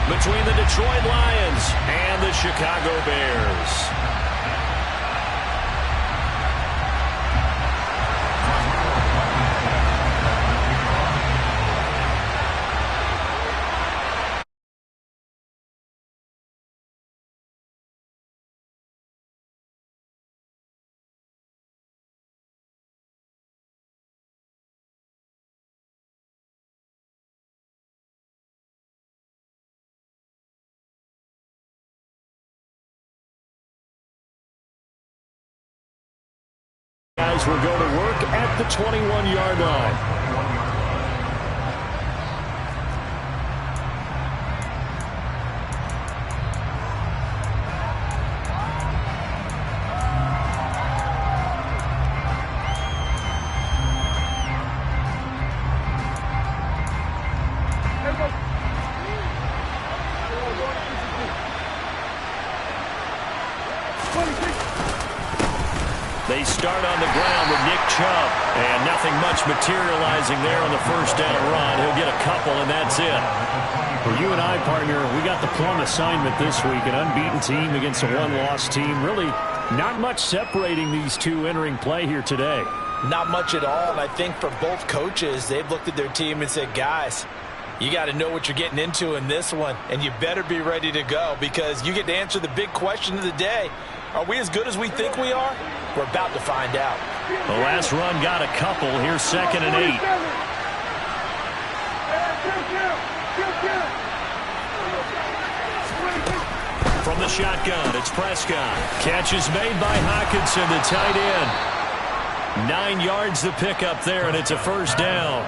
between the Detroit Lions and the Chicago Bears. Guys will go to work at the 21-yard line. They start on the ground with Nick Chubb, and nothing much materializing there on the first down run. He'll get a couple, and that's it. For you and I, partner, we got the plum assignment this week, an unbeaten team against a one-loss team. Really not much separating these two entering play here today. Not much at all, and I think for both coaches, they've looked at their team and said, guys, you got to know what you're getting into in this one, and you better be ready to go because you get to answer the big question of the day. Are we as good as we think we are? We're about to find out. The last run got a couple. Here's 2nd and 8. From the shotgun, it's Prescott. Catch is made by Hockenson, the tight end. 9 yards the pickup there, and it's a first down.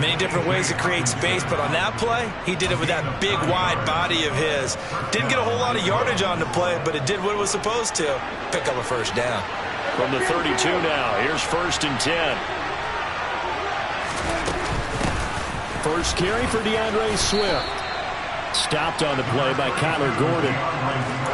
Many different ways to create space, but on that play, he did it with that big, wide body of his. Didn't get a whole lot of yardage on the play, but it did what it was supposed to. Pick up a first down. From the 32 now, here's 1st and 10. First carry for DeAndre Swift. Stopped on the play by Kyler Gordon.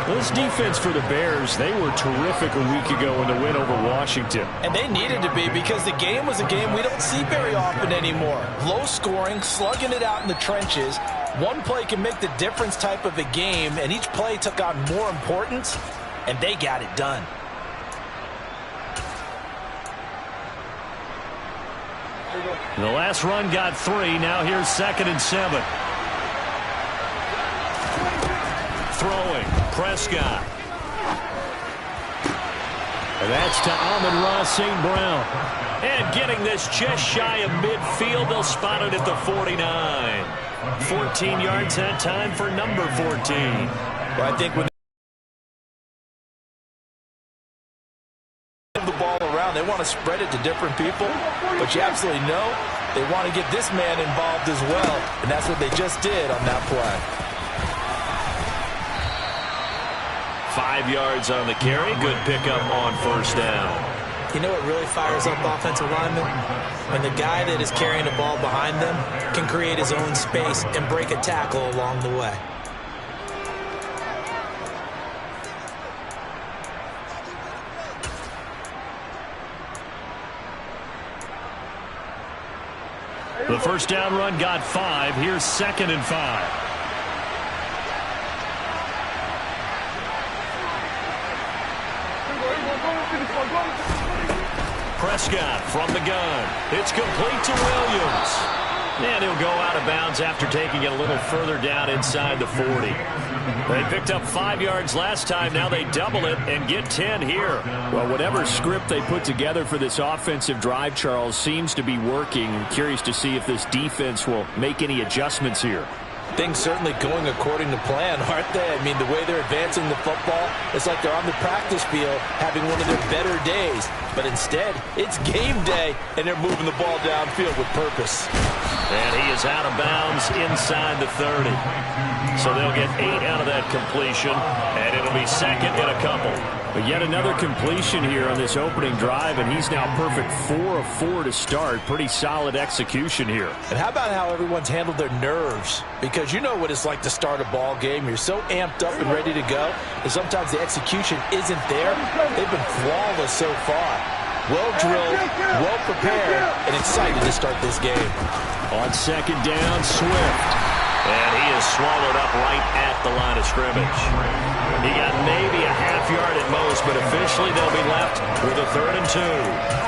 This defense for the Bears, they were terrific a week ago in the win over Washington. And they needed to be because the game was a game we don't see very often anymore. Low scoring, slugging it out in the trenches. One play can make the difference type of a game, and each play took on more importance, and they got it done. The last run got 3. Now here's 2nd and 7. Throwing, Prescott. And that's to Amon-Ra St. Brown. And getting this just shy of midfield, they'll spot it at the 49. 14 yards that time for number 14. Well, I think when they move the ball around, they want to spread it to different people, but you absolutely know they want to get this man involved as well, and that's what they just did on that play. 5 yards on the carry. Good pickup on first down. You know what really fires up offensive linemen? When the guy that is carrying the ball behind them can create his own space and break a tackle along the way. The first down run got 5. Here's 2nd and 5. Prescott from the gun. It's complete to Williams. And he'll go out of bounds after taking it a little further down inside the 40. They picked up 5 yards last time. Now they double it and get 10 here. Well, whatever script they put together for this offensive drive, Charles, seems to be working. I'm curious to see if this defense will make any adjustments here. Things certainly going according to plan, aren't they? I mean, the way they're advancing the football, it's like they're on the practice field having one of their better days. But instead, it's game day, and they're moving the ball downfield with purpose. And he is out of bounds inside the 30. So they'll get 8 out of that completion, and it'll be 2nd and a couple. But yet another completion here on this opening drive, and he's now perfect 4 of 4 to start. Pretty solid execution here. And how about how everyone's handled their nerves? Because you know what it's like to start a ball game. You're so amped up and ready to go, and sometimes the execution isn't there. They've been flawless so far. Well drilled, well prepared, and excited to start this game. On 2nd down, Swift. And he is swallowed up right at the line of scrimmage. He got maybe a half yard at most, but officially they'll be left with a 3rd and 2.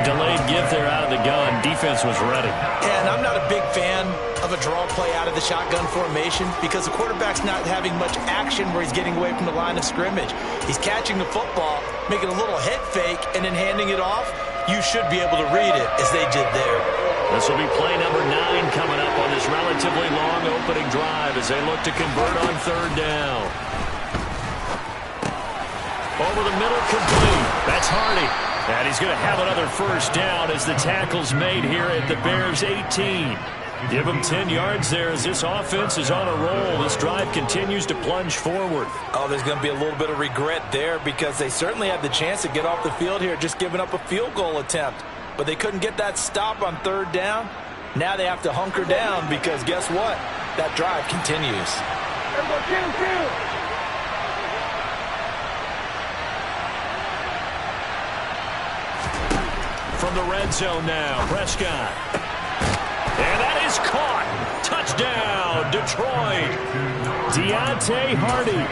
Delayed give there out of the gun. Defense was ready. And I'm not a big fan of a draw play out of the shotgun formation because the quarterback's not having much action where he's getting away from the line of scrimmage. He's catching the football, making a little head fake, and then handing it off. You should be able to read it as they did there. This will be play number 9 coming up on this relatively long opening drive as they look to convert on 3rd down. Over the middle, complete. That's Hardy. And he's going to have another 1st down as the tackle's made here at the Bears' 18. Give him 10 yards there as this offense is on a roll. This drive continues to plunge forward. Oh, there's going to be a little bit of regret there because they certainly had the chance to get off the field here, just giving up a field goal attempt. But they couldn't get that stop on 3rd down. Now they have to hunker down because guess what? That drive continues. From the red zone now, Prescott. And that is caught. Touchdown, Detroit. Deontay Hardy,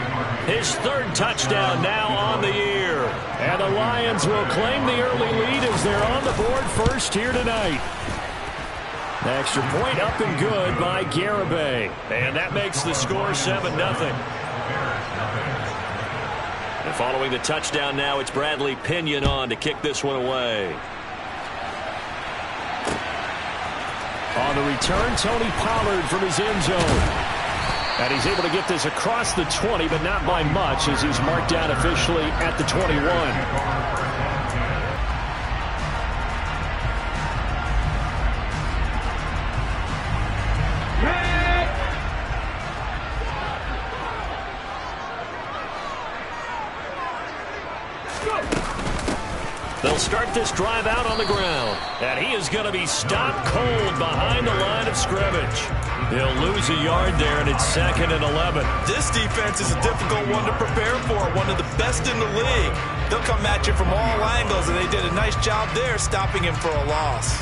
his 3rd touchdown now on the year. And the Lions will claim the early lead as they're on the board first here tonight. The extra point up and good by Garibay. And that makes the score 7-0. And following the touchdown now, it's Bradley Pinion on to kick this one away. On the return, Tony Pollard from his end zone. And he's able to get this across the 20, but not by much as he's marked down officially at the 21. They'll start this drive out on the ground. And he is going to be stopped cold behind the line of scrimmage. He'll lose a yard there, and it's 2nd and 11. This defense is a difficult one to prepare for, one of the best in the league. They'll come at you from all angles, and they did a nice job there stopping him for a loss.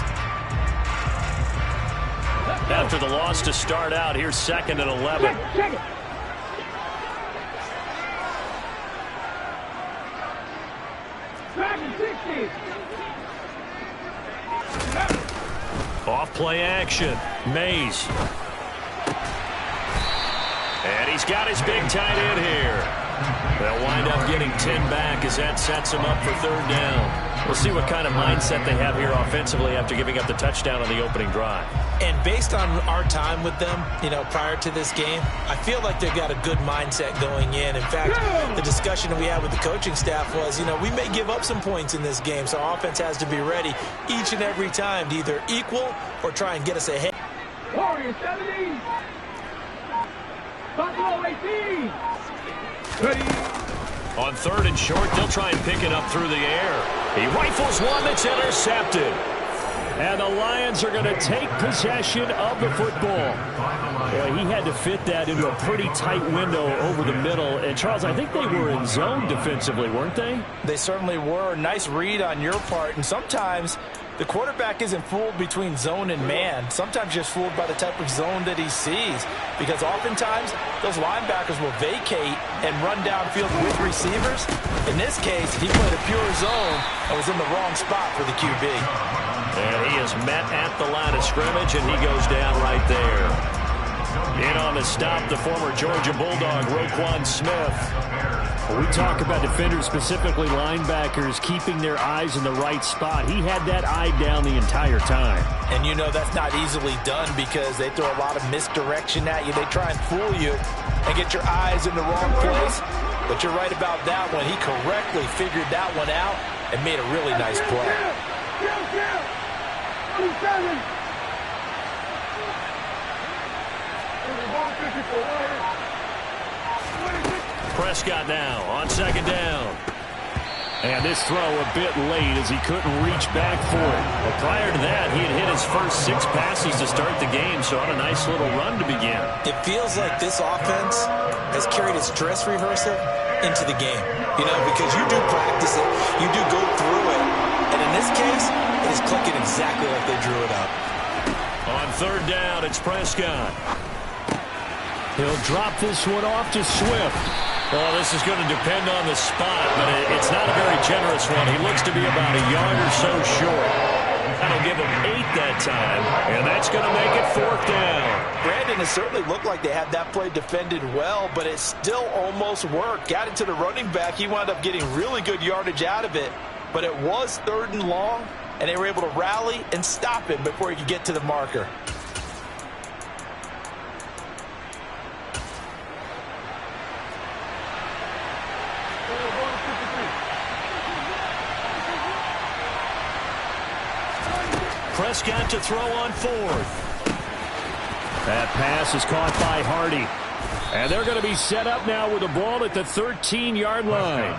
After the loss to start out, here's 2nd and 11. Check it. Off play action. Mays. And he's got his big tight end here. They'll wind up getting 10 back as that sets him up for 3rd down. We'll see what kind of mindset they have here offensively after giving up the touchdown on the opening drive. And based on our time with them, prior to this game, I feel like they've got a good mindset going in. In fact, the discussion we had with the coaching staff was, we may give up some points in this game, so our offense has to be ready each and every time to either equal or try and get us ahead. Warriors 70. Buffalo 18. On 3rd and short, they'll try and pick it up through the air. He rifles one that's intercepted. And the Lions are going to take possession of the football. Boy, he had to fit that into a pretty tight window over the middle. And, Charles, I think they were in zone defensively, weren't they? They certainly were. Nice read on your part. And sometimes the quarterback isn't fooled between zone and man. Sometimes just fooled by the type of zone that he sees. Because oftentimes, those linebackers will vacate and run downfield with receivers. In this case, he played a pure zone and was in the wrong spot for the QB. And he is met at the line of scrimmage, and he goes down right there. In on the stop, the former Georgia Bulldog, Roquan Smith. We talk about defenders, specifically linebackers, keeping their eyes in the right spot. He had that eye down the entire time. And that's not easily done because they throw a lot of misdirection at you. They try and fool you and get your eyes in the wrong place. But you're right about that one. He correctly figured that one out and made a really nice play. Prescott now on 2nd down. And this throw a bit late as he couldn't reach back for it. Well, prior to that, he had hit his first 6 passes to start the game, so on a nice little run to begin. It feels like this offense has carried its dress rehearsal into the game. Because you do practice it, you do go through it, and in this case, it is clicking exactly like they drew it up. On 3rd down, it's Prescott. He'll drop this one off to Swift. Well, this is going to depend on the spot, but it's not a very generous one. He looks to be about a yard or so short. That'll give him 8 that time, and that's going to make it 4th down. Brandon, it certainly looked like they had that play defended well, but it still almost worked. Got it to the running back. He wound up getting really good yardage out of it, but it was 3rd and long, and they were able to rally and stop him before he could get to the marker. Prescott to throw on 4th. That pass is caught by Hardy. And they're going to be set up now with the ball at the 13-yard line.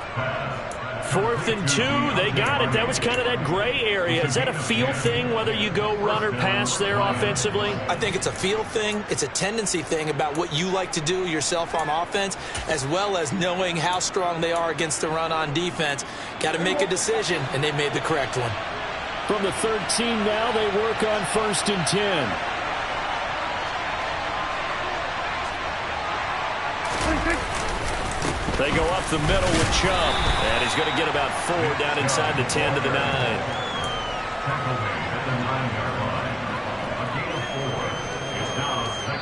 4th and 2. They got it. That was kind of that gray area. Is that a feel thing, whether you go run or pass there offensively? I think it's a feel thing. It's a tendency thing about what you like to do yourself on offense, as well as knowing how strong they are against the run on defense. Got to make a decision, and they made the correct one. From the 13 now, they work on 1st and 10. They go up the middle with Chubb, and he's going to get about 4 down inside the 10 to the 9.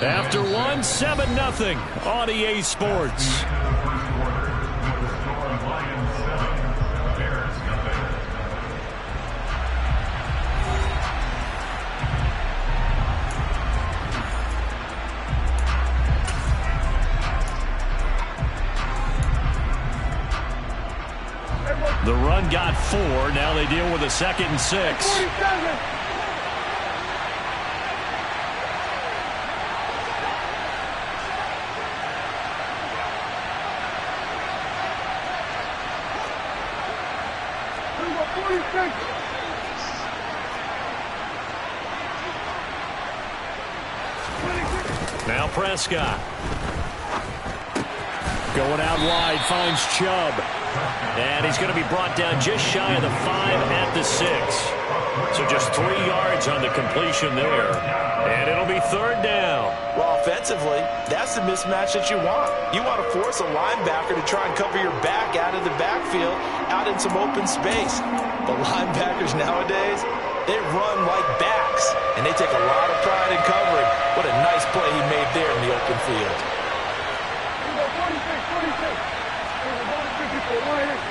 After one, 7-0 on EA Sports. The run got 4. Now they deal with a 2nd and 6. 47. Now Prescott. Going out wide, finds Chubb. And he's going to be brought down just shy of the 5 at the 6. So just 3 yards on the completion there. And it'll be 3rd down. Well, offensively, that's the mismatch that you want. You want to force a linebacker to try and cover your back out of the backfield, out in some open space. The linebackers nowadays, they run like backs, and they take a lot of pride in covering. What a nice play he made there in the open field. 46.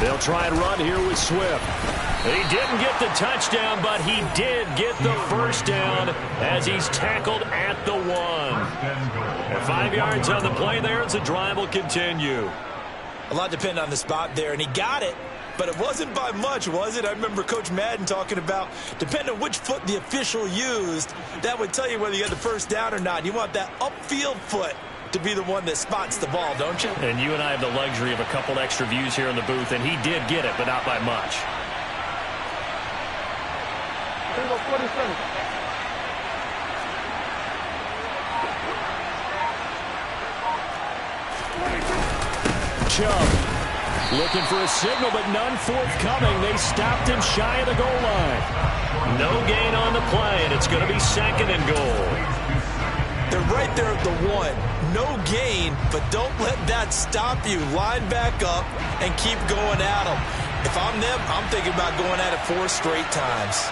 They'll try and run here with Swift. He didn't get the touchdown, but he did get the 1st down as he's tackled at the 1. And 5 yards on the play there as the drive will continue. A lot depended on the spot there, and he got it. But it wasn't by much, was it? I remember Coach Madden talking about, depending on which foot the official used, that would tell you whether you had the 1st down or not. You want that upfield foot to be the one that spots the ball, don't you? And you and I have the luxury of a couple extra views here in the booth, and he did get it, but not by much. 47. Chubb looking for a signal, but none forthcoming. They stopped him shy of the goal line. No gain on the play, and it's going to be 2nd and goal. They're right there at the 1. No gain, but don't let that stop you. Line back up and keep going at them. If I'm them, I'm thinking about going at it 4 straight times.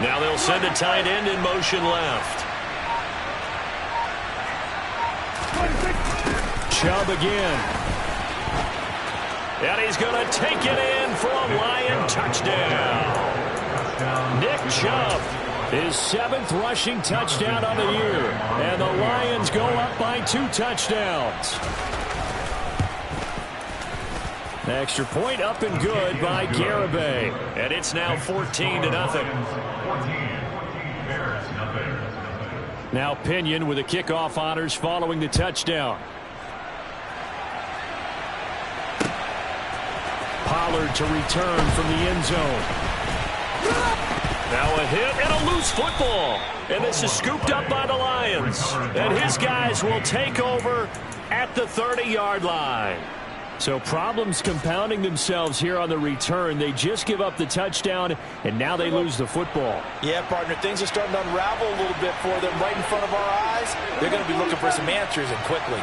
Now they'll send a tight end in motion left. Chubb again. And he's going to take it in for a Lion touchdown. Nick Chubb, his 7th rushing touchdown on the year. And the Lions go up by 2 touchdowns. Extra point up and good by Garibay. And it's now 14-0. Now Pinion with the kickoff honors following the touchdown. Pollard to return from the end zone. Now a hit and a loose football. And this is scooped up by the Lions. And his guys will take over at the 30-yard line. So problems compounding themselves here on the return. They just give up the touchdown, and now they lose the football. Yeah, partner, things are starting to unravel a little bit for them right in front of our eyes. They're going to be looking for some answers, and quickly.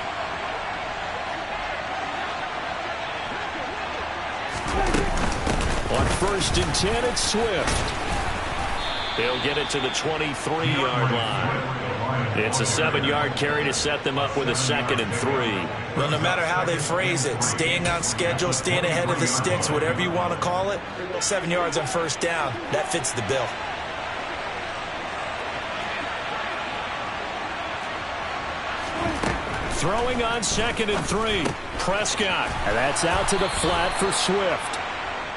On 1st and 10, it's Swift. He'll get it to the 23-yard line. It's a 7-yard carry to set them up with a 2nd and 3. Well, no matter how they phrase it, staying on schedule, staying ahead of the sticks, whatever you want to call it, 7 yards on 1st down, that fits the bill. Throwing on 2nd and 3. Prescott. And that's out to the flat for Swift.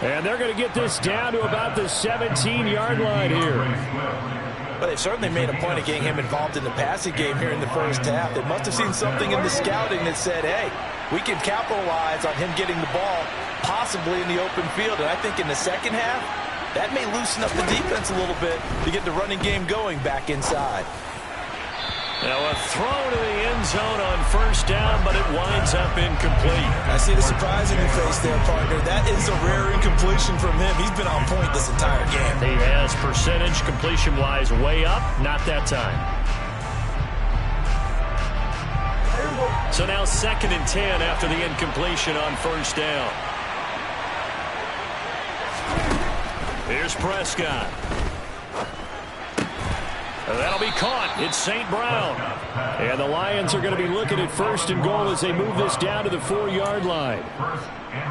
And they're going to get this down to about the 17-yard line here. But they've certainly made a point of getting him involved in the passing game here in the first half. They must have seen something in the scouting that said, hey, we can capitalize on him getting the ball possibly in the open field. And I think in the second half, that may loosen up the defense a little bit to get the running game going back inside. Now a throw to the end zone on 1st down, but it winds up incomplete. I see the surprise in your face there, partner. That is a rare incompletion from him. He's been on point this entire game. He has percentage completion-wise way up, not that time. So now 2nd and 10 after the incompletion on 1st down. Here's Prescott. That'll be caught. It's St. Brown. And the Lions are going to be looking at 1st and goal as they move this down to the 4-yard line.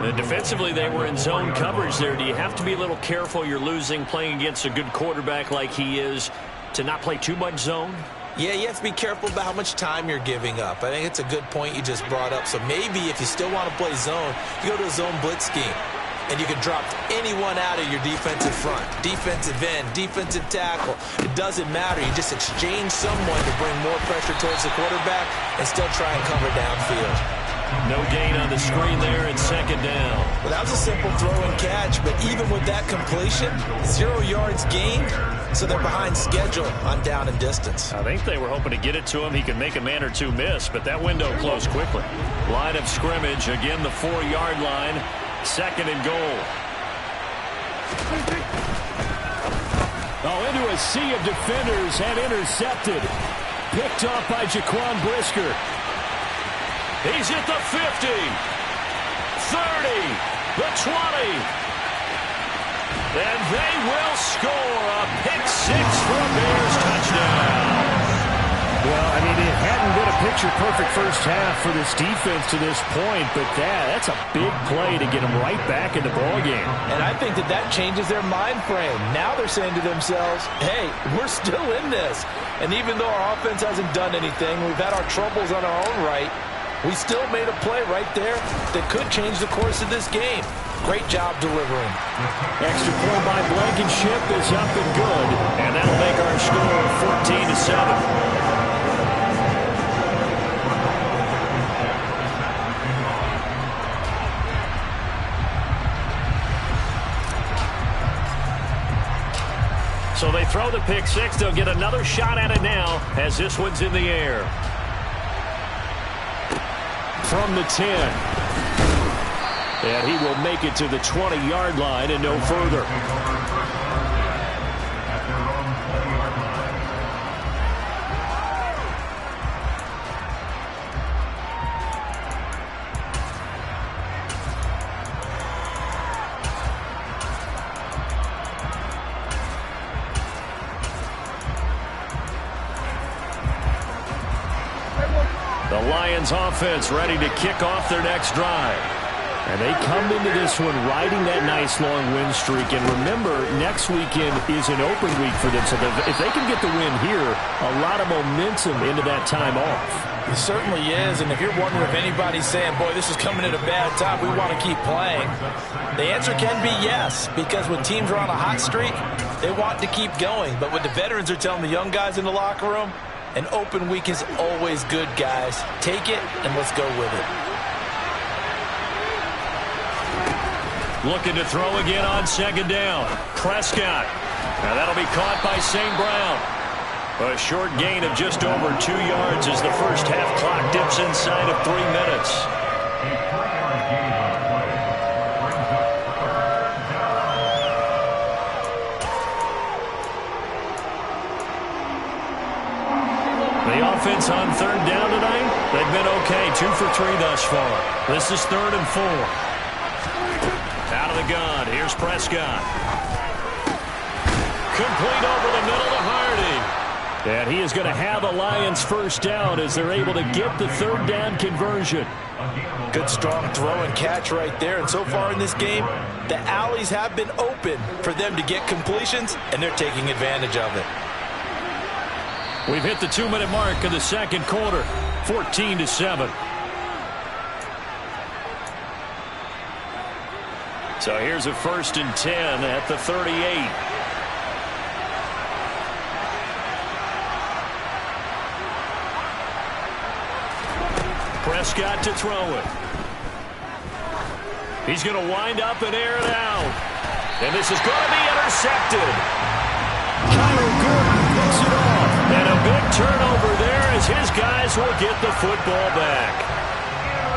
And defensively, they were in zone coverage there. Do you have to be a little careful? You're losing, playing against a good quarterback like he is, to not play too much zone? Yeah, you have to be careful about how much time you're giving up. I think it's a good point you just brought up. So maybe if you still want to play zone, you go to a zone blitz scheme. And you can drop anyone out of your defensive front. Defensive end, defensive tackle. It doesn't matter. You just exchange someone to bring more pressure towards the quarterback and still try and cover downfield. No gain on the screen there, and 2nd down. Well, that was a simple throw and catch, but even with that completion, 0 yards gained, so they're behind schedule on down and distance. I think they were hoping to get it to him. He could make a man or two miss, but that window closed quickly. Line of scrimmage, again the 4-yard line. 2nd and goal. Into a sea of defenders and intercepted. Picked off by Jaquan Brisker. He's at the 50, 30, the 20. And they will score a pick-6 for a Bears touchdown. Well, I mean, it hadn't been a picture-perfect first half for this defense to this point, but that's a big play to get them right back in the ballgame. And I think that changes their mind frame. Now they're saying to themselves, hey, we're still in this. And even though our offense hasn't done anything, we've had our troubles on our own right, we still made a play right there that could change the course of this game. Great job delivering. Extra point by Blankenship is up and good. And that'll make our score 14-7. So they throw the pick-6. They'll get another shot at it now as this one's in the air. From the 10. And he will make it to the 20-yard line and no further. The Lions offense ready to kick off their next drive. And they come into this one riding that nice long win streak. And remember, next weekend is an open week for them. So if they can get the win here, a lot of momentum into that time off. It certainly is. And if you're wondering if anybody's saying, boy, this is coming at a bad time, we want to keep playing, the answer can be yes. Because when teams are on a hot streak, they want to keep going. But what the veterans are telling the young guys in the locker room, an open week is always good, guys. Take it, and let's go with it. Looking to throw again on 2nd down. Prescott. Now that'll be caught by St. Brown. A short gain of just over 2 yards as the first half clock dips inside of 3 minutes. offense on third down tonight? They've been okay, 2 for 3 thus far. This is 3rd and 4. Out of the gun, here's Prescott. Complete over the middle to Hardy. And he is going to have the Lions first down as they're able to get the third down conversion. Good strong throw and catch right there. And so far in this game, the alleys have been open for them to get completions, and they're taking advantage of it. We've hit the 2-minute mark of the second quarter, 14-7. So here's a 1st and 10 at the 38. Prescott to throw it. He's going to wind up and air it out. And this is going to be intercepted. Kyler Gordon picks it off. And a big turnover there as his guys will get the football back.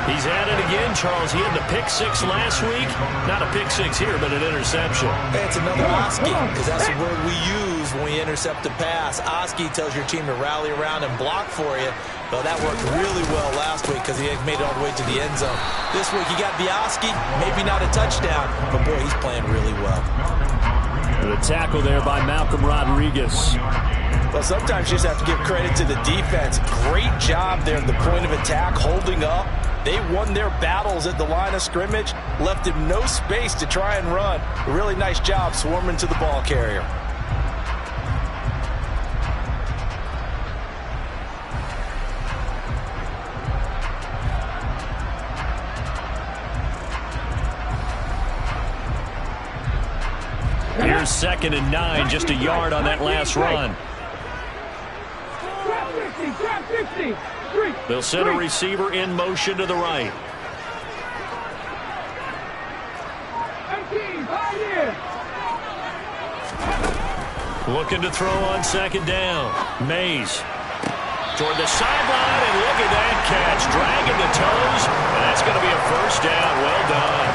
He's at it again, Charles. He had the pick 6 last week. Not a pick 6 here, but an interception. It's another Oski, because that's the word we use when we intercept a pass. Oski tells your team to rally around and block for you. Well, that worked really well last week because he made it all the way to the end zone. This week, he got the Oski, maybe not a touchdown, but boy, he's playing really well. The tackle there by Malcolm Rodriguez. Well, sometimes you just have to give credit to the defense. Great job there at the point of attack, holding up. They won their battles at the line of scrimmage, left him no space to try and run. A really nice job swarming to the ball carrier. Here's 2nd and 9, just a yard on that last run. They'll send a receiver in motion to the right. Looking to throw on 2nd down. Mays toward the sideline, and look at that catch. Dragging the toes, and that's going to be a first down. Well done.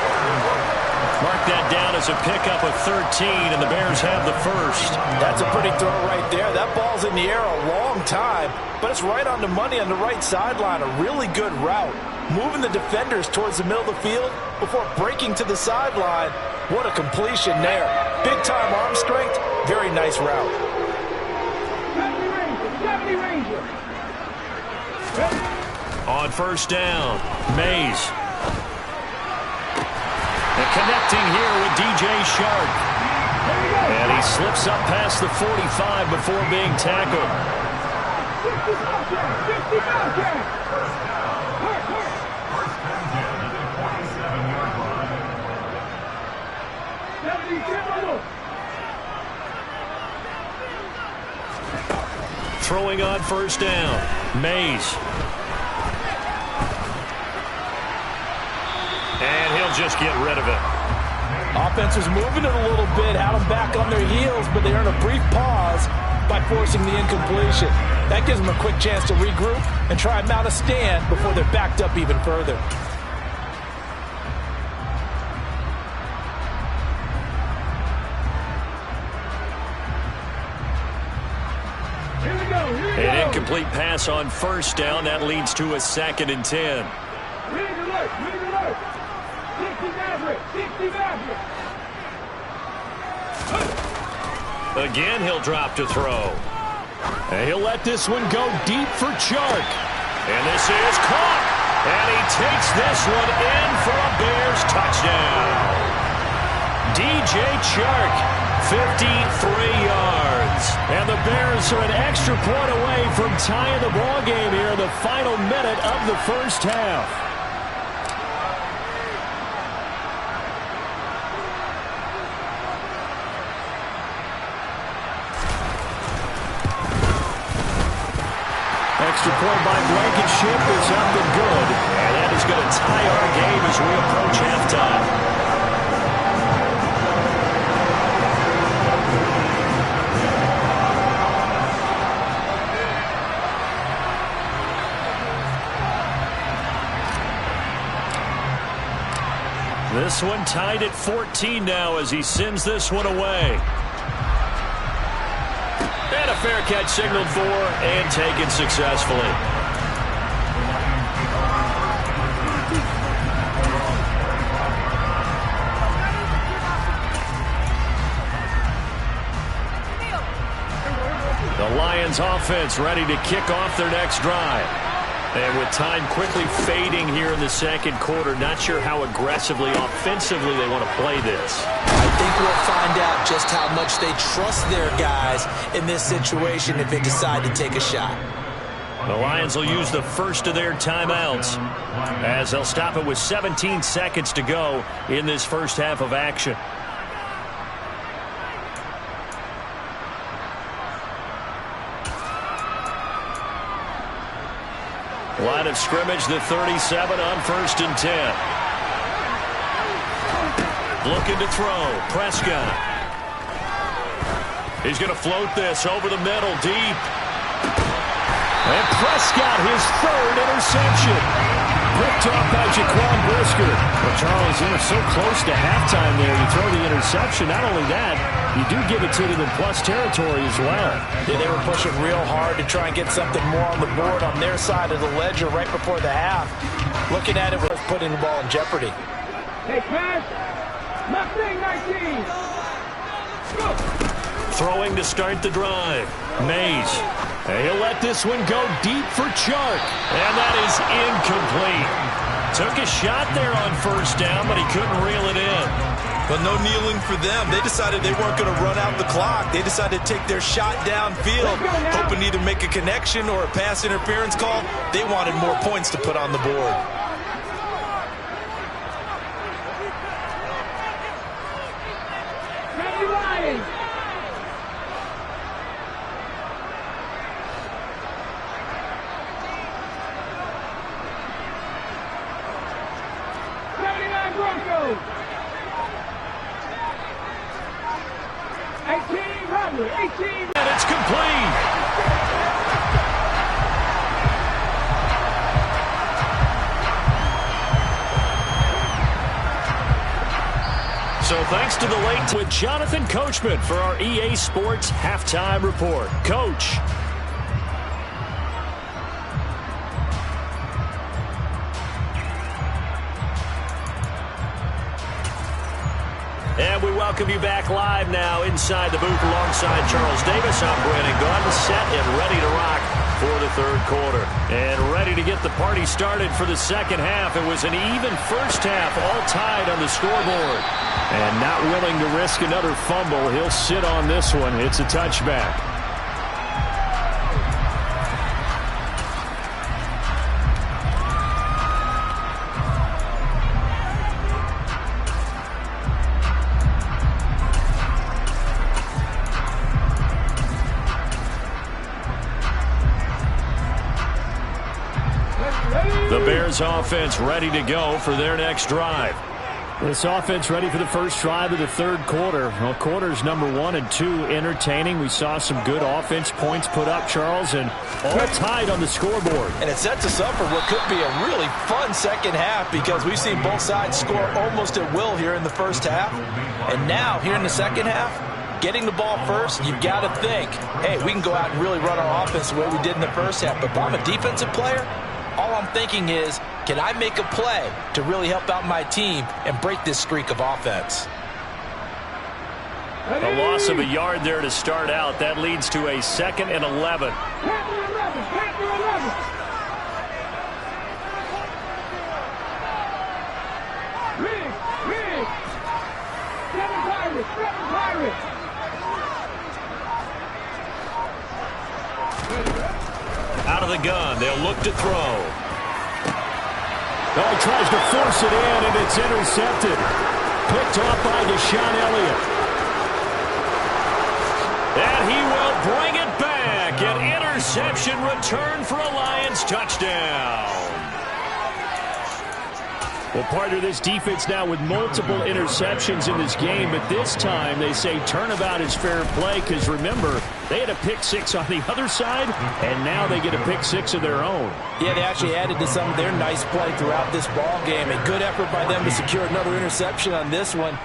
Mark that down as a pickup of 13, and the Bears have the first. That's a pretty throw right there. That ball's in the air a long time, but it's right on the money on the right sideline. A really good route. Moving the defenders towards the middle of the field before breaking to the sideline. What a completion there. Big-time arm strength. Very nice route. On first down, Mays. And connecting here with DJ Shark. And he slips up past the 45 before being tackled. Throwing on first down, Mays. And he'll just get rid of it. Offense was moving it a little bit, had them back on their heels, but they earned a brief pause by forcing the incompletion. That gives them a quick chance to regroup and try and mount a stand before they're backed up even further. An incomplete pass on first down. That leads to a 2nd and 10. Again, he'll drop to throw. And he'll let this one go deep for Chark. And this is caught. And he takes this one in for a Bears touchdown. DJ Chark, 53 yards. And the Bears are an extra point away from tying the ball game here in the final minute of the first half. Extra point by Blankenship is up and good. And that is going to tie our game as we approach halftime. This one tied at 14 now as he sends this one away. And a fair catch signaled for and taken successfully. The Lions offense ready to kick off their next drive. And with time quickly fading here in the second quarter, not sure how aggressively, offensively they want to play this. I think we'll find out just how much they trust their guys in this situation if they decide to take a shot. The Lions will use the first of their timeouts as they'll stop it with 17 seconds to go in this first half of action. Line of scrimmage, the 37 on 1st and 10. Looking to throw. Prescott. He's going to float this over the middle, deep. And Prescott, his third interception. Picked off by Jaquan Brisker. Well, Charles, they were so close to halftime there. You throw the interception. Not only that, you do give it to them in plus territory as well. Yeah, they were pushing real hard to try and get something more on the board on their side of the ledger right before the half. Looking at it was putting the ball in jeopardy. Hey, pass. Mustang 19. Go. Throwing to start the drive. Mays. He'll let this one go deep for Chark. And that is incomplete. Took a shot there on 1st down, but he couldn't reel it in. But no kneeling for them. They decided they weren't going to run out the clock. They decided to take their shot downfield, hoping to either make a connection or a pass interference call. They wanted more points to put on the board. And it's complete. So thanks to the late with Jonathan Coachman for our EA Sports Halftime Report. Coach. And we welcome you back live now inside the booth alongside Charles Davis. I'm Brandon Gunn, set and ready to rock for the third quarter. And ready to get the party started for the second half. It was an even first half, all tied on the scoreboard. And not willing to risk another fumble, he'll sit on this one. It's a touchback. The Bears offense ready to go for their next drive. This offense ready for the first drive of the third quarter. Well, quarters number 1 and 2 entertaining. We saw some good offense points put up, Charles, and all tied on the scoreboard. And it sets us up for what could be a really fun second half because we've seen both sides score almost at will here in the first half. And now, here in the second half, getting the ball first, you've got to think, hey, we can go out and really run our offense the way we did in the first half. But if I'm a defensive player, all I'm thinking is, can I make a play to really help out my team and break this streak of offense? A loss of a yard there to start out. That leads to a 2nd and 11. Out of the gun, they'll look to throw. Oh, he tries to force it in, and it's intercepted. Picked off by Deshaun Elliott. And he will bring it back. An interception return for a Lions touchdown. Well, partner, this defense now with multiple interceptions in this game, but this time they say turnabout is fair play because, remember, they had a pick six on the other side, and now they get a pick six of their own. Yeah, they actually added to some of their nice play throughout this ball game. A good effort by them to secure another interception on this one.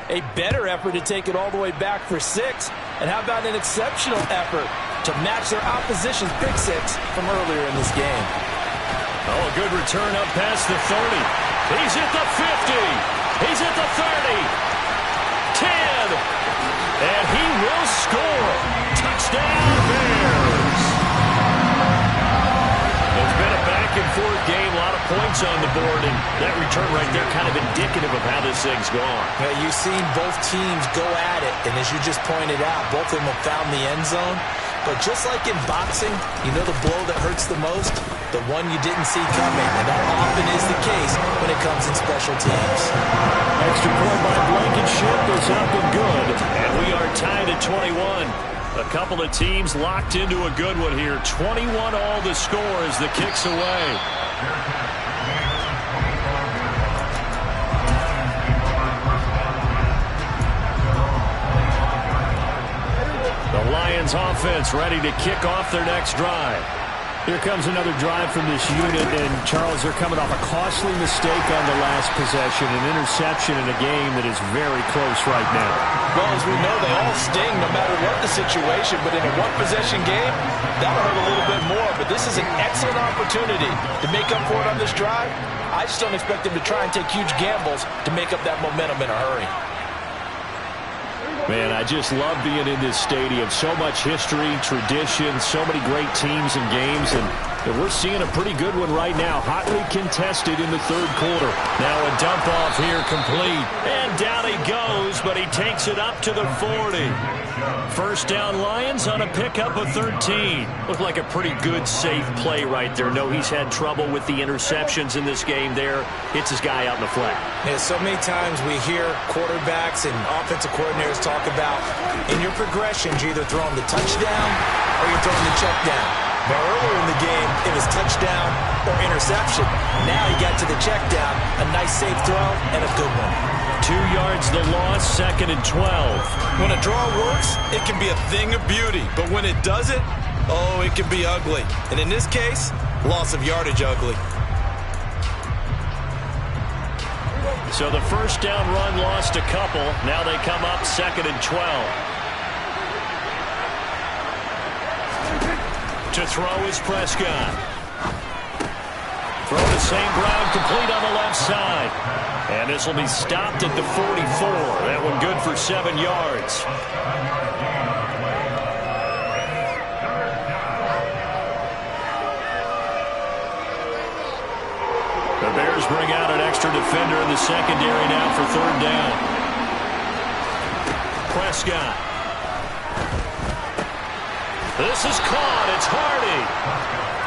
A better effort to take it all the way back for 6. And how about an exceptional effort to match their opposition's pick six from earlier in this game. Oh, a good return up past the 30. He's at the 50. He's at the 30. 10. And he will score. Touchdown, Bears. It's been a back-and-forth game, a lot of points on the board, and that return right there kind of indicative of how this thing's gone. Yeah, you've seen both teams go at it, and as you just pointed out, both of them have found the end zone. But just like in boxing, you know the blow that hurts the most? The one you didn't see coming, and that often is the case when it comes in special teams. Extra point by Blankenship is up and good. And we are tied at 21. A couple of teams locked into a good one here. 21 all the score as the kick's away. The Lions offense ready to kick off their next drive. Here comes another drive from this unit, and Charles, they're coming off a costly mistake on the last possession, an interception in a game that is very close right now. Well, as we know, they all sting no matter what the situation, but in a one-possession game, that'll hurt a little bit more. But this is an excellent opportunity to make up for it on this drive. I just don't expect them to try and take huge gambles to make up that momentum in a hurry. Man, I just love being in this stadium. So much history, tradition, so many great teams and games, and we're seeing a pretty good one right now. Hotly contested in the third quarter. Now a dump off here complete. And down he goes, but he takes it up to the 40. First down Lions on a pickup of 13. Looked like a pretty good, safe play right there. No, he's had trouble with the interceptions in this game there. Hits his guy out in the flat. Yeah, so many times we hear quarterbacks and offensive coordinators talk about in your progressions, you're either throwing the touchdown or you're throwing the check down. But earlier in the game, it was touchdown or interception. Now he got to the check down, a nice safe throw, and a good one. 2 yards the loss, 2nd and 12. When a draw works, it can be a thing of beauty. But when it doesn't, oh, it can be ugly. And in this case, loss of yardage ugly. So the first down run lost a couple. Now they come up 2nd and 12. To throw is Prescott. Throw to St. Brown, complete on the left side. And this will be stopped at the 44. That one good for 7 yards. The Bears bring out an extra defender in the secondary now for 3rd down. Prescott. This is caught. It's Hardy.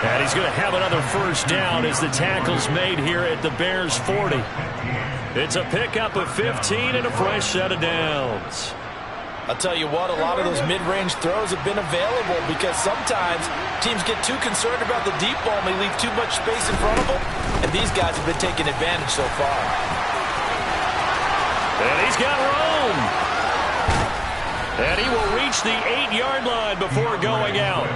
And he's going to have another first down as the tackle's made here at the Bears' 40. It's a pickup of 15 and a fresh set of downs. I'll tell you what, a lot of those mid-range throws have been available because sometimes teams get too concerned about the deep ball and they leave too much space in front of them. And these guys have been taking advantage so far. And he's got room. And he will reach the 8-yard line before going out.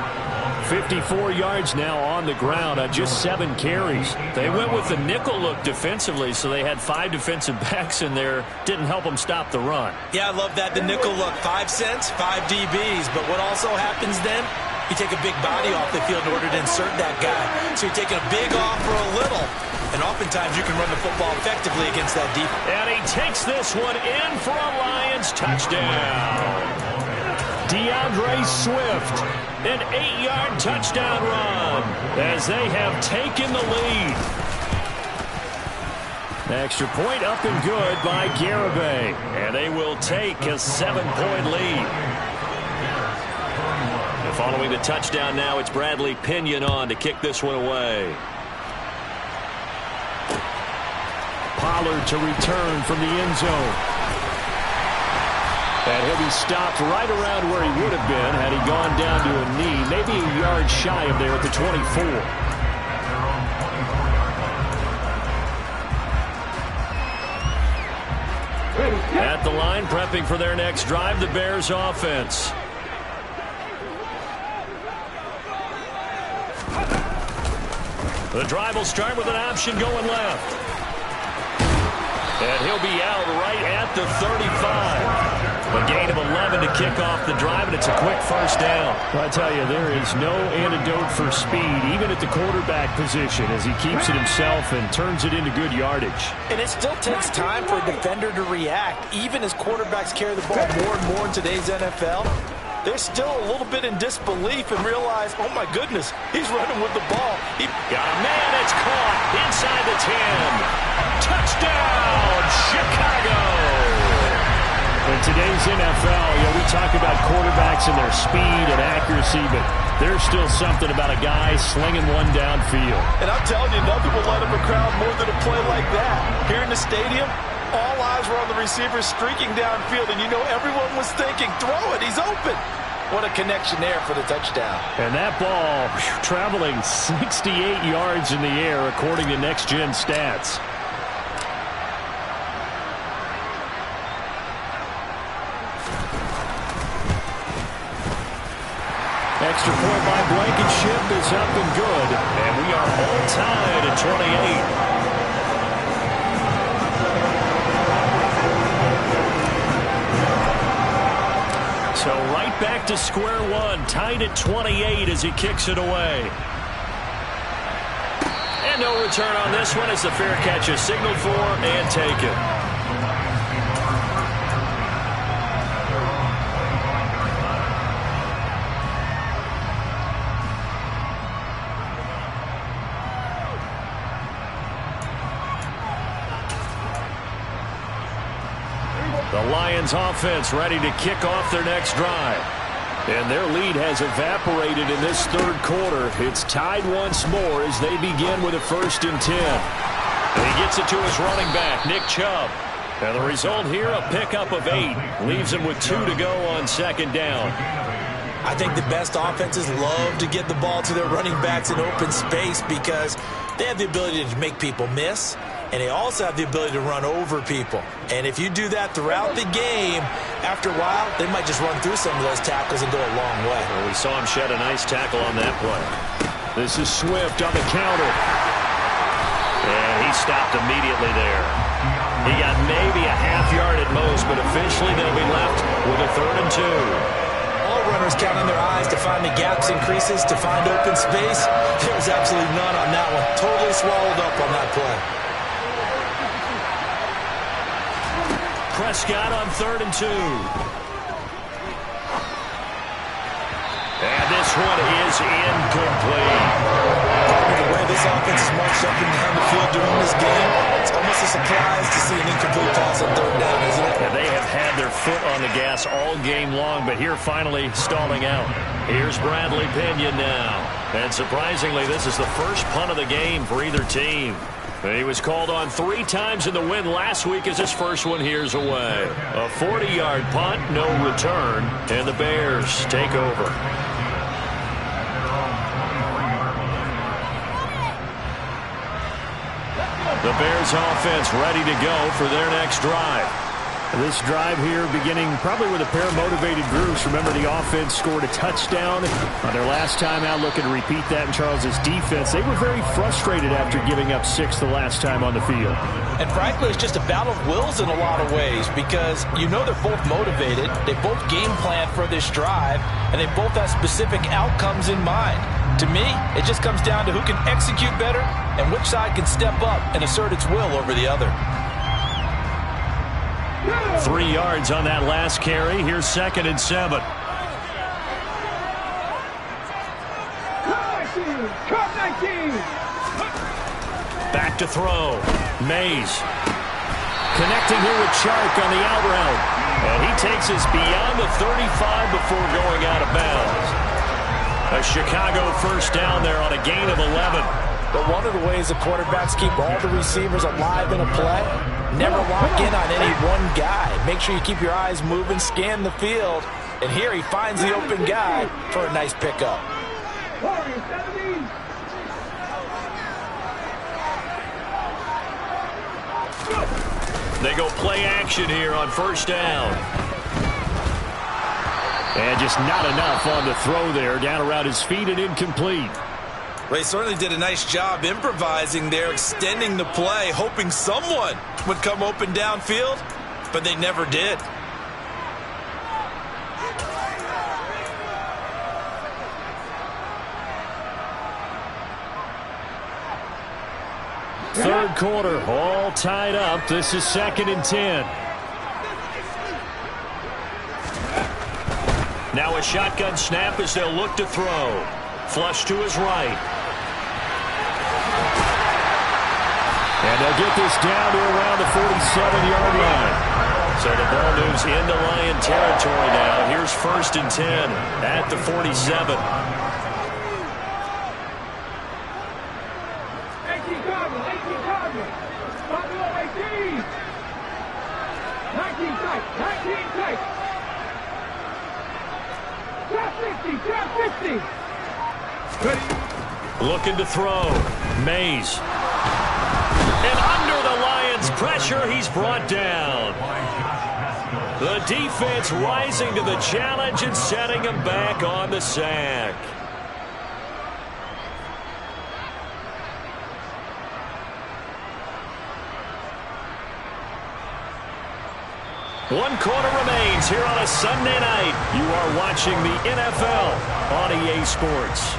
54 yards now on the ground on just 7 carries. They went with the nickel look defensively, so they had 5 defensive backs in there. Didn't help them stop the run. Yeah, I love that, the nickel look. 5 cents, 5 DBs. But what also happens then, you take a big body off the field in order to insert that guy. So you're taking a big off for a little. And oftentimes you can run the football effectively against that defense. And he takes this one in for a Lions touchdown. DeAndre Swift, an 8-yard touchdown run as they have taken the lead. Extra point up and good by Garibay. And they will take a 7-point lead. And following the touchdown now, it's Bradley Pinion on to kick this one away. Pollard to return from the end zone. And he'll be stopped right around where he would have been had he gone down to a knee, maybe a yard shy of there at the 24. At the line, prepping for their next drive, the Bears offense. The drive will start with an option going left. And he'll be out right at the 35. A gain of 11 to kick off the drive, and it's a quick first down. Well, I tell you, there is no antidote for speed, even at the quarterback position, as he keeps it himself and turns it into good yardage. And it still takes time for a defender to react, even as quarterbacks carry the ball more and more in today's NFL. They're still a little bit in disbelief and realize, oh, my goodness, he's running with the ball. He got a man. It's caught inside the 10. Touchdown, Chicago. In today's NFL, we talk about quarterbacks and their speed and accuracy, but there's still something about a guy slinging one downfield. And I'm telling you, nothing will light up a crowd more than a play like that. Here in the stadium, all eyes were on the receiver streaking downfield, and you know everyone was thinking, throw it, he's open. What a connection there for the touchdown. And that ball traveling 68 yards in the air, according to Next Gen Stats. Extra point by Blankenship is up and good. And we are all tied at 28. So right back to square one, tied at 28 as he kicks it away. And no return on this one as the fair catch is signaled for and taken. The Lions offense ready to kick off their next drive. And their lead has evaporated in this third quarter. It's tied once more as they begin with a 1st and 10. And he gets it to his running back, Nick Chubb. And the result here, a pickup of 8. Leaves him with 2 to go on 2nd down. I think the best offenses love to get the ball to their running backs in open space because they have the ability to make people miss. And they also have the ability to run over people. And if you do that throughout the game, after a while, they might just run through some of those tackles and go a long way. Well, we saw him shed a nice tackle on that play. This is Swift on the counter. And he stopped immediately there. He got maybe a half yard at most, but officially they'll be left with a 3rd and 2. All runners counting their eyes to find the gaps and creases, to find open space. There was absolutely none on that one. Totally swallowed up on that play. Prescott on 3rd and 2. And this one is incomplete. The way this offense is marched up and down the field during this game, it's almost a surprise to see an incomplete pass on 3rd down, isn't it? And they have had their foot on the gas all game long, but here finally stalling out. Here's Bradley Pinion now. And surprisingly, this is the first punt of the game for either team. He was called on 3 times in the win last week as his first one here's away. A 40-yard punt, no return, and the Bears take over. The Bears offense ready to go for their next drive. This drive here beginning probably with a pair of motivated groups. Remember, the offense scored a touchdown on their last time out. Looking to repeat that in Charles's defense. They were very frustrated after giving up 6 the last time on the field. And frankly, it's just a battle of wills in a lot of ways because you know they're both motivated. They both game plan for this drive, and they both have specific outcomes in mind. To me, it just comes down to who can execute better and which side can step up and assert its will over the other. 3 yards on that last carry. Here's 2nd and 7. Cut 19. Back to throw. Mays. Connecting here with Chark on the out route. And he takes us beyond the 35 before going out of bounds. A Chicago 1st down there on a gain of 11. But one of the ways the quarterbacks keep all the receivers alive in a play, never lock in on any one guy. Make sure you keep your eyes moving, scan the field. And here he finds the open guy for a nice pickup. They go play action here on 1st down. And just not enough on the throw there. Down around his feet and incomplete. They certainly did a nice job improvising there, extending the play, hoping someone would come open downfield, but they never did. Third quarter, all tied up. This is 2nd and 10. Now a shotgun snap as they'll look to throw. Flush to his right. And they'll get this down to around the 47-yard line. So the ball moves into Lion territory now. Here's 1st and 10 at the 47. 18 Cardinals, 18 Cardinals. Buffalo 18. 19 tight, 19 tight. Trap 60, trap 60. Looking to throw. Mays. And under the Lions' pressure, he's brought down. The defense rising to the challenge and setting him back on the sack. One quarter remains here on a Sunday night. You are watching the NFL on EA Sports.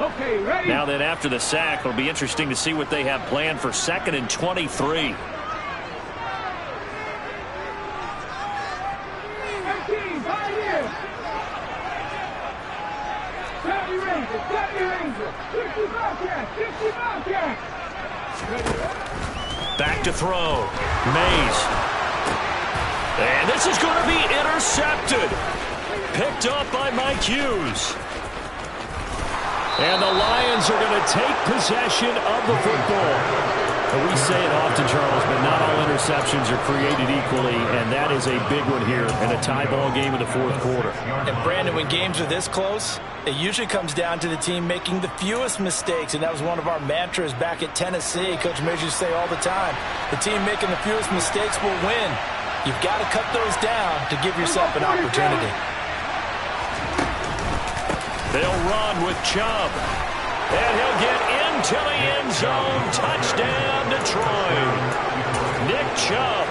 Okay, ready? Now then, after the sack, it'll be interesting to see what they have planned for 2nd and 23. 18, pioneers. 70 Rangers, 70 Rangers. 60 Bobcats, 60 Bobcats. Back to throw. Mays. And this is going to be intercepted. Picked up by Mike Hughes. And the Lions are going to take possession of the football. We say it often, Charles, but not all interceptions are created equally, and that is a big one here in a tie ball game in the 4th quarter. And Brandon, when games are this close, it usually comes down to the team making the fewest mistakes, and that was one of our mantras back at Tennessee. Coach Mears used to say all the time, the team making the fewest mistakes will win. You've got to cut those down to give yourself an opportunity. They'll run with Chubb. And he'll get into the end zone. Touchdown, Detroit. Nick Chubb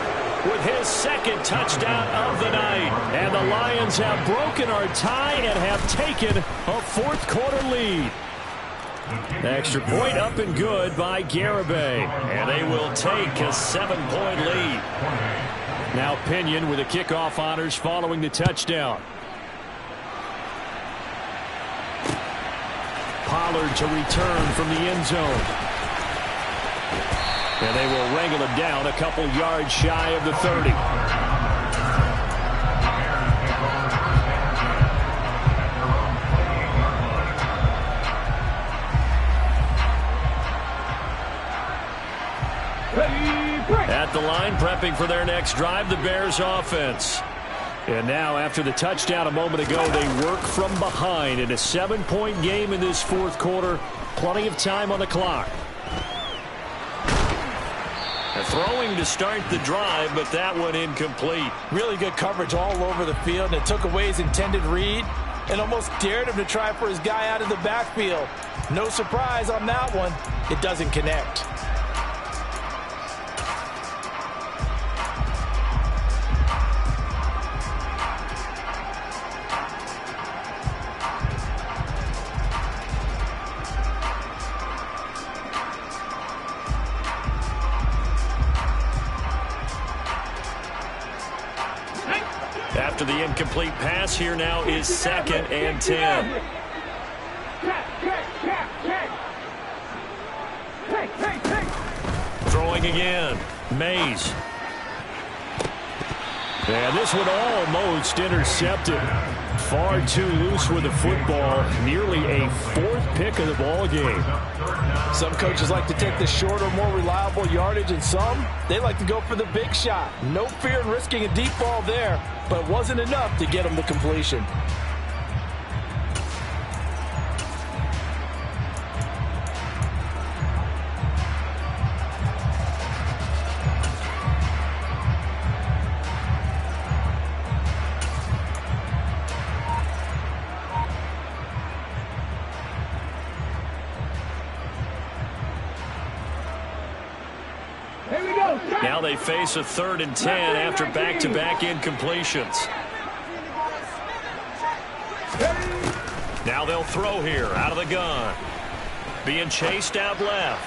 with his 2nd touchdown of the night. And the Lions have broken our tie and have taken a 4th quarter lead. Extra point up and good by Garibay. And they will take a 7-point lead. Now Pinion with the kickoff honors following the touchdown. Pollard to return from the end zone. And they will wrangle him down a couple yards shy of the 30. At the line, prepping for their next drive, the Bears offense. And now, after the touchdown a moment ago, they work from behind in a 7-point game in this 4th quarter. Plenty of time on the clock. Throwing to start the drive, but that one incomplete. Really good coverage all over the field, and it took away his intended read and almost dared him to try for his guy out of the backfield. No surprise on that one. It doesn't connect. After the incomplete pass, here now is 2nd and 10. Throwing again. Mays. And this one almost intercepted. Far too loose with the football. Nearly a 4th pick of the ball game. Some coaches like to take the shorter, more reliable yardage, and some, they like to go for the big shot. No fear in risking a deep ball there, but it wasn't enough to get them the completion. Here we go. Now they face a 3rd and 10 after back-to-back incompletions. Now they'll throw here out of the gun. Being chased out left.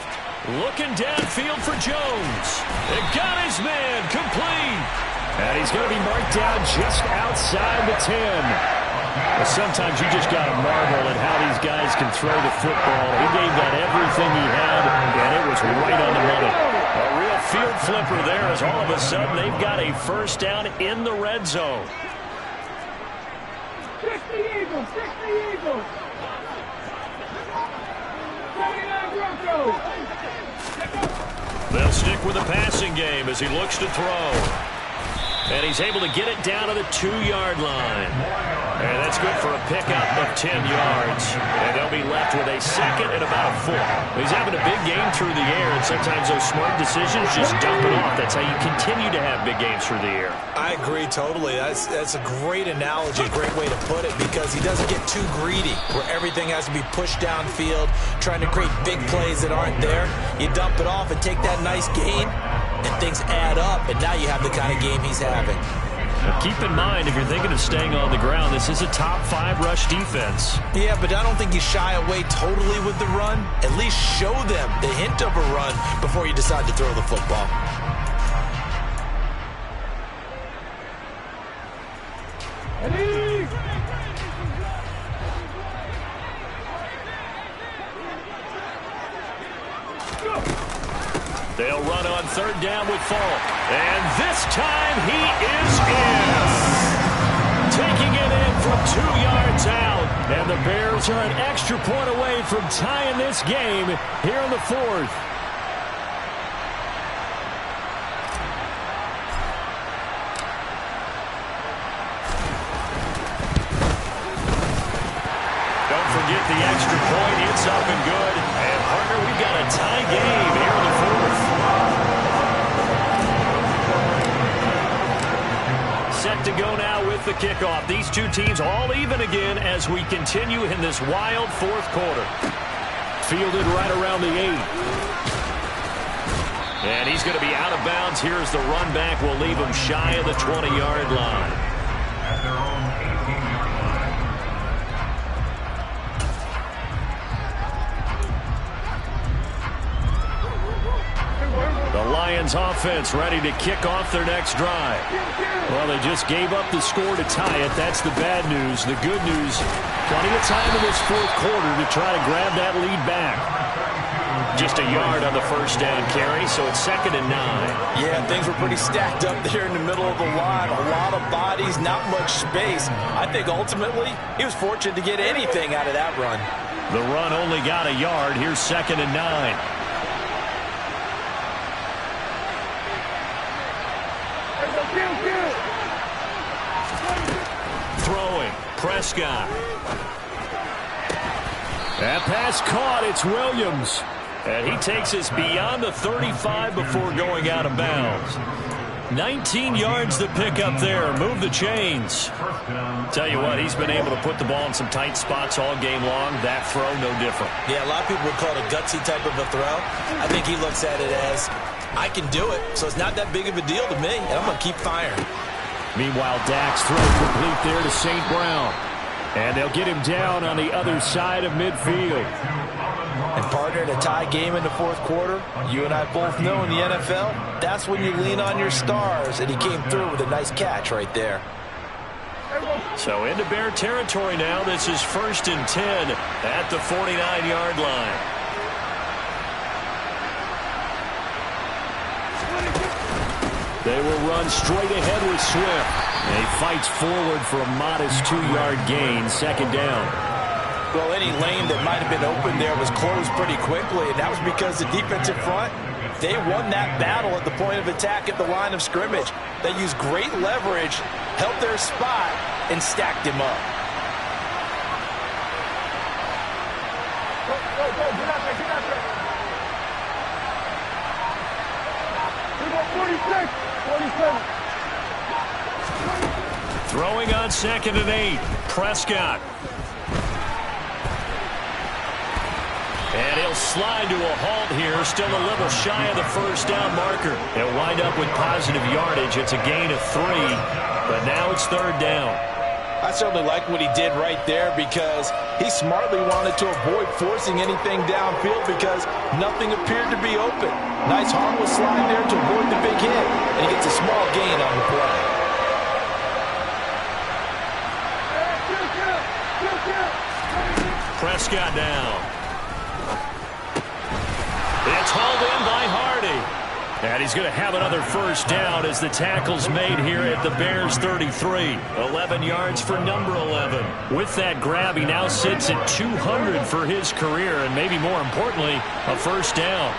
Looking downfield for Jones. It got his man complete. And he's going to be marked down just outside the 10. Well, sometimes you just got to marvel at how these guys can throw the football. He gave that everything he had, and it was right on the money. A real field flipper there as all of a sudden they've got a first down in the red zone. 60 Eagles, 60 Eagles. 79 Broncos. They'll stick with the passing game as he looks to throw. And he's able to get it down to the 2-yard line. And that's good for a pickup of 10 yards. And they'll be left with a 2nd and about a 4. He's having a big game through the air, and sometimes those smart decisions just dump it off. That's how you continue to have big games through the air. I agree totally. That's a great analogy, a great way to put it, because he doesn't get too greedy where everything has to be pushed downfield, trying to create big plays that aren't there. You dump it off and take that nice gain, and things add up, and now you have the kind of game he's having. Now keep in mind, if you're thinking of staying on the ground, this is a top 5 rush defense. Yeah, but I don't think you shy away totally with the run. At least show them the hint of a run before you decide to throw the football. They'll run on 3rd down with Falk. And this time he is in. Taking it in from 2 yards out. And the Bears are an extra point away from tying this game here in the 4th. Don't forget the extra point. It's up and good. And, partner, we've got a tie game here in the 4th. Set to go now with the kickoff. These two teams all even again as we continue in this wild 4th quarter. Fielded right around the 8. And he's going to be out of bounds. Here's the run back. Will leave him shy of the 20-yard line. At their own 18-yard line. The Lions offense ready to kick off their next drive. Well, they just gave up the score to tie it. That's the bad news. The good news, plenty of time in this 4th quarter to try to grab that lead back. Just a yard on the first down carry, so it's 2nd and 9. Yeah, things were pretty stacked up there in the middle of the line. A lot of bodies, not much space. I think ultimately he was fortunate to get anything out of that run. The run only got a yard. Here's 2nd and 9. Throwing, Prescott. That pass caught. It's Williams. And he takes us beyond the 35 before going out of bounds. 19 yards to pick up there. Move the chains. Tell you what, he's been able to put the ball in some tight spots all game long. That throw, no different. Yeah, a lot of people would call it a gutsy type of a throw. I think he looks at it as, I can do it, so it's not that big of a deal to me, and I'm going to keep firing. Meanwhile, Dak's throw complete there to St. Brown. And they'll get him down on the other side of midfield. And partner, in a tie game in the 4th quarter, you and I both know in the NFL, that's when you lean on your stars, and he came through with a nice catch right there. So into Bear territory now. This is 1st and 10 at the 49-yard line. They will run straight ahead with Swift. And he fights forward for a modest 2-yard gain, 2nd down. Well, any lane that might have been open there was closed pretty quickly, and that was because the defensive front, they won that battle at the point of attack at the line of scrimmage. They used great leverage, held their spot, and stacked him up. Throwing on 2nd and 8. Prescott. And he'll slide to a halt here, still a little shy of the first down marker. He'll wind up with positive yardage. It's a gain of 3, but now it's 3rd down. I certainly like what he did right there because he smartly wanted to avoid forcing anything downfield because nothing appeared to be open. Nice harmless slide there to avoid the big hit, and he gets a small gain on the play. Prescott down. It's hauled in by Hardy. And he's going to have another first down as the tackle's made here at the Bears' 33. 11 yards for number 11. With that grab, he now sits at 200 for his career, and maybe more importantly, a first down.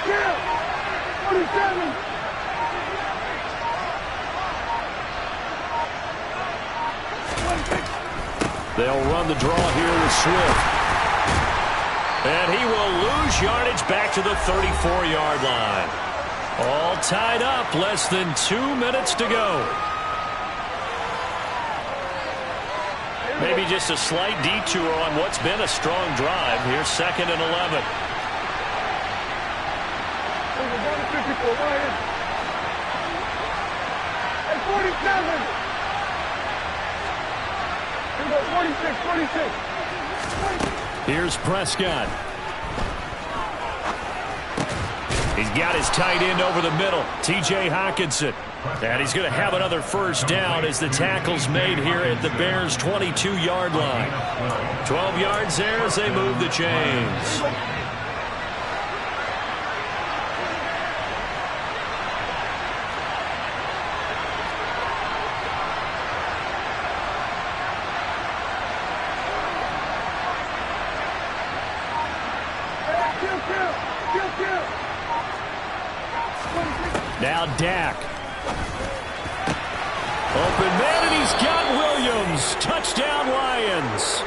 Kill. 47. They'll run the draw here with Swift. And he will lose yardage back to the 34-yard line. All tied up, less than 2 minutes to go. Maybe just a slight detour on what's been a strong drive. Here's 2nd and 11. 47. 46. Here's Prescott. He's got his tight end over the middle, T.J. Hockenson. And he's going to have another first down as the tackle's made here at the Bears' 22-yard line. 12 yards there as they move the chains. Now Dak. Open man, and he's got Williams. Touchdown, Lions.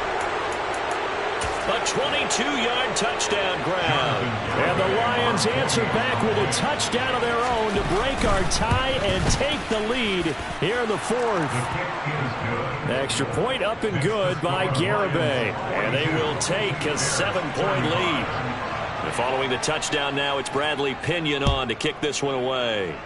A 22-yard touchdown grab. And the Lions answer back with a touchdown of their own to break our tie and take the lead here in the 4th. Extra point up and good by Garibay. And they will take a 7-point lead. And following the touchdown now, it's Bradley Pinion on to kick this one away.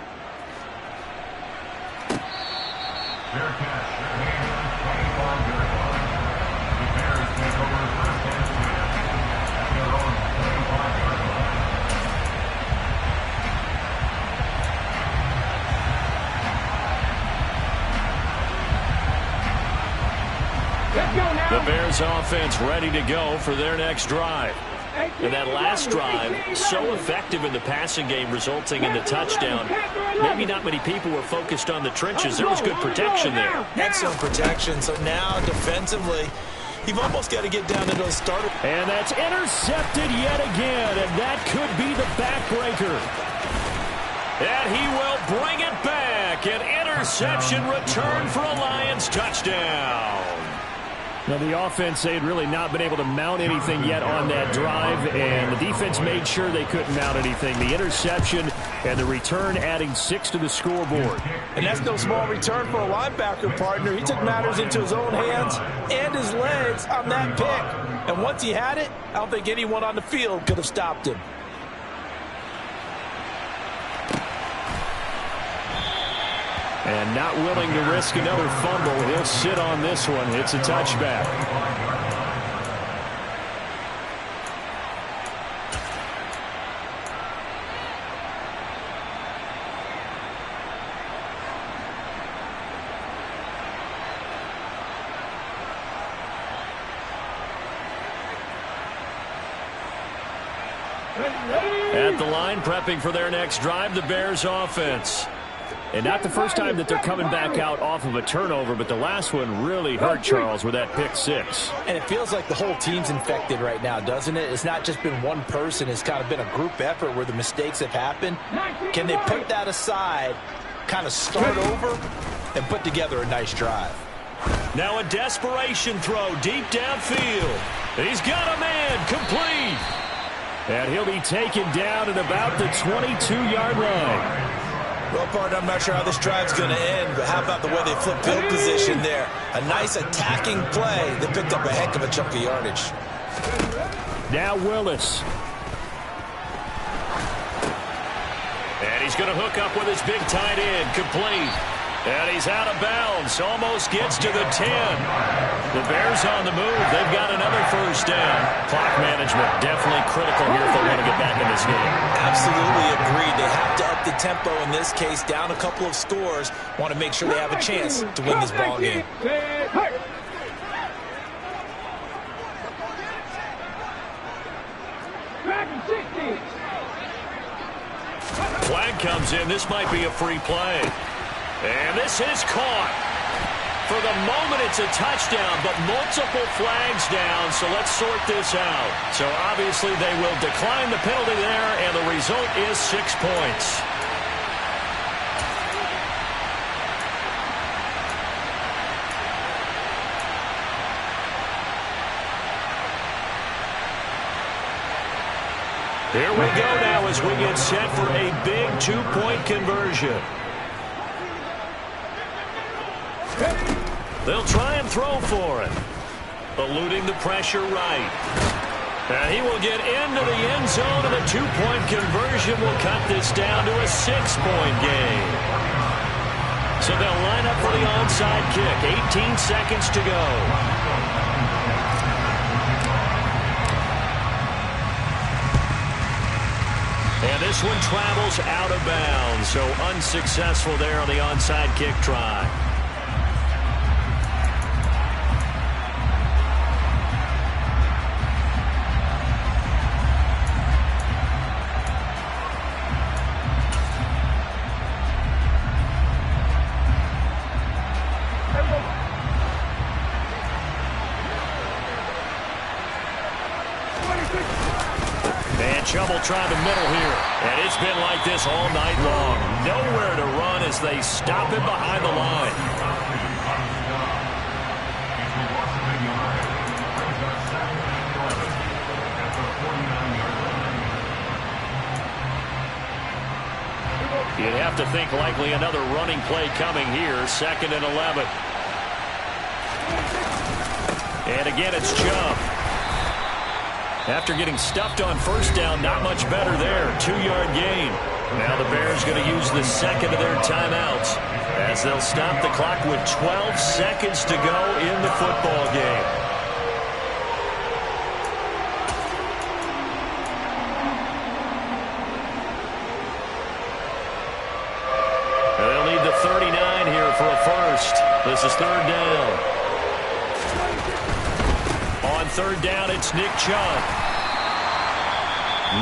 The Bears offense ready to go for their next drive. And that last drive, so effective in the passing game, resulting in the touchdown. Maybe not many people were focused on the trenches. There was good protection there. Excellent protection. So now defensively, you've almost got to get down to those starters. And that's intercepted yet again, and that could be the backbreaker. And he will bring it back. An interception return for a Lions touchdown. Now, the offense, they had really not been able to mount anything yet on that drive, and the defense made sure they couldn't mount anything. The interception and the return adding 6 to the scoreboard. And that's no small return for a linebacker partner. He took matters into his own hands and his legs on that pick. And once he had it, I don't think anyone on the field could have stopped him. And not willing to risk another fumble. He'll sit on this one. It's a touchback. At the line, prepping for their next drive, the Bears offense. And not the first time that they're coming back out off of a turnover, but the last one really hurt Charles with that pick 6. And it feels like the whole team's infected right now, doesn't it? It's not just been one person. It's kind of been a group effort where the mistakes have happened. Can they put that aside, kind of start over, and put together a nice drive? Now a desperation throw deep downfield. He's got a man, complete. And he'll be taken down at about the 22-yard line. Well, partner, I'm not sure how this drive's going to end, but how about the way they flip field position there? A nice attacking play. They picked up a heck of a chunk of yardage. Now Willis. And he's going to hook up with his big tight end. Complete. And he's out of bounds. Almost gets to the 10. The Bears on the move. They've got another first down. Clock management definitely critical here if they want to get back in this game. Absolutely agreed. They have to up the tempo in this case. Down a couple of scores. Want to make sure they have a chance to win this ball game. Flag comes in. This might be a free play. And this is caught. For the moment, it's a touchdown, but multiple flags down, so let's sort this out. So obviously they will decline the penalty there, and the result is 6 points. Here we go now as we get set for a big 2-point conversion. They'll try and throw for it. Eluding the pressure right. And he will get into the end zone, and the 2-point conversion will cut this down to a 6-point game. So they'll line up for the onside kick. 18 seconds to go. And this one travels out of bounds, so unsuccessful there on the onside kick try. Trouble trying to middle here. And it's been like this all night long. Nowhere to run as they stop him behind the line. You'd have to think likely another running play coming here. 2nd and 11. And again, it's Chubb. After getting stuffed on first down, not much better there. 2-yard gain. Now the Bears going to use the second of their timeouts as they'll stop the clock with 12 seconds to go in the football game. They'll need the 39 here for a first. This is 3rd down. On 3rd down, it's Nick Chubb.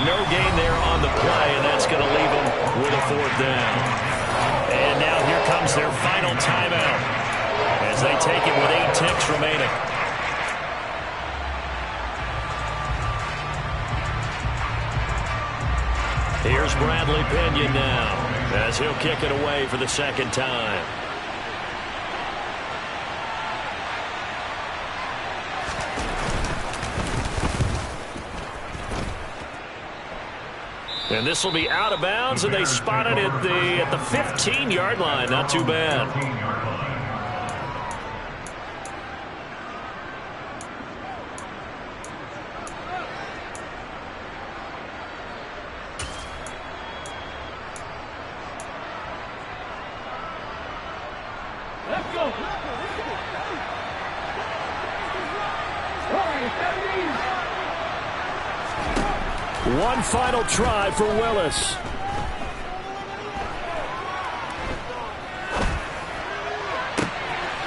No gain there on the play, and that's going to leave them with a 4th down. And now here comes their final timeout as they take it with 8 ticks remaining. Here's Bradley Pinion now as he'll kick it away for the 2nd time. And this will be out of bounds, and they spot it at the 15-yard line. Not too bad. Let's go. One final try for Willis.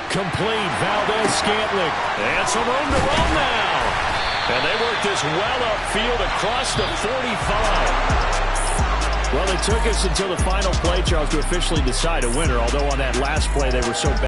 Complete. Valdez-Scantling. And some room to roam now. And they work this well upfield across the 45. Well, it took us until the final play, Charles, to officially decide a winner, although on that last play they were so bad.